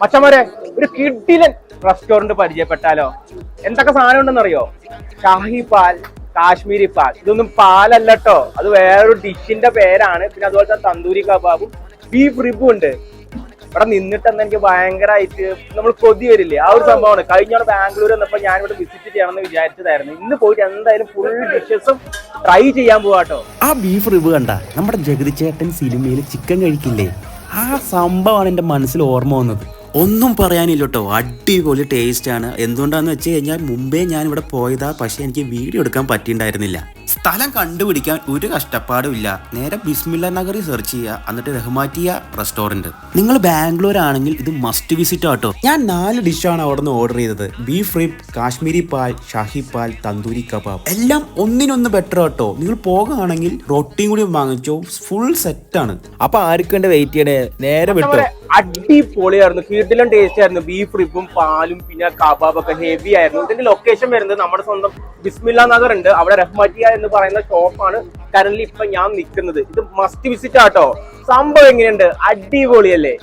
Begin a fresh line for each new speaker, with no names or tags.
മച്ചന്മാരെ ഒരു കിഡിലൻ റെസ്റ്റോറന്റ് പരിചയപ്പെട്ടാലോ? എന്തൊക്കെ സാധനം ഉണ്ടെന്നറിയോ? ഷാഹി പാൽ, കാശ്മീരി പാൽ. ഇതൊന്നും പാലല്ലോ, അത് വേറൊരു ഡിഷിന്റെ പേരാണ്. പിന്നെ അതുപോലെ തന്നെ തന്തൂരി കബാബും ബീഫ് റിബും ഉണ്ട്. ഇവിടെ നിന്നിട്ടെന്ന് എനിക്ക് ഭയങ്കരമായിട്ട് നമ്മൾ കൊതി വരില്ലേ, ആ ഒരു സംഭവമാണ്. കഴിഞ്ഞ ബാംഗ്ലൂർ വന്നപ്പോൾ ഞാൻ ഇവിടെ വിസിറ്റ് ചെയ്യണമെന്ന് വിചാരിച്ചതായിരുന്നു. ഇന്ന് പോയിട്ട് എന്തായാലും ഫുൾ ഡിഷസും ട്രൈ ചെയ്യാൻ പോവാട്ടോ.
ആ ബീഫ് റിബ് കണ്ട നമ്മുടെ ജഗതി ചേട്ടൻ സിനിമയിൽ ചിക്കൻ കഴിക്കില്ലേ, ആ സംഭവമാണ് എൻ്റെ മനസ്സിൽ ഓർമ്മ വന്നത്. ഒന്നും പറയാനില്ല കേട്ടോ, അടിപൊളി ടേസ്റ്റ് ആണ്. എന്തുകൊണ്ടാന്ന് വെച്ച് കഴിഞ്ഞാൽ മുമ്പേ ഞാൻ ഇവിടെ പോയതാ, പക്ഷെ എനിക്ക് വീഡിയോ എടുക്കാൻ പറ്റിയിട്ടുണ്ടായിരുന്നില്ല. സ്ഥലം കണ്ടുപിടിക്കാൻ ഒരു കഷ്ടപ്പാടും ഇല്ല. നേരെ ബിസ്മില്ല നഗറിൽ സെർച്ച് ചെയ്യുക, എന്നിട്ട് റഹ്മാറ്റിയ റെസ്റ്റോറന്റ്. നിങ്ങൾ ബാംഗ്ലൂർ ആണെങ്കിൽ ഇത് മസ്റ്റ് വിസിറ്റ് ആട്ടോ. ഞാൻ 4 ഡിഷാണ് അവിടെ നിന്ന് ഓർഡർ ചെയ്തത്. ബീഫ് റിബ്, കാശ്മീരി പാൽ, ഷാഹി പാൽ, തന്തൂരി കബാബ്. എല്ലാം ഒന്നിനൊന്ന് ബെറ്റർ ആട്ടോ. നിങ്ങൾ പോകുകയാണെങ്കിൽ റൊട്ടിയും കൂടി വാങ്ങിച്ചോ, ഫുൾ സെറ്റ് ആണ്. അപ്പൊ ആർക്കും വെയിറ്റ് ചെയ്യണേ, നേരെ വിട്ടോ.
അടിപൊളിയായിരുന്നു, കിടിലൻ ടേസ്റ്റ് ആയിരുന്നു. ബീഫ് റിബും പാലും പിന്നെ കബാബൊക്കെ ഹെവി ആയിരുന്നു. ഇതിന്റെ ലൊക്കേഷൻ വരുന്നത് നമ്മുടെ സ്വന്തം ബിസ്മില്ല നഗർ ഉണ്ട്, അവിടെ റഹ്മറ്റിയ എന്ന് പറയുന്ന ഷോപ്പാണ് കറന്റ് ഇപ്പൊ ഞാൻ നിൽക്കുന്നത്. ഇത് മസ്റ്റ് വിസിറ്റ് ആട്ടോ. സംഭവം എങ്ങനെയുണ്ട്? അടിപൊളിയല്ലേ?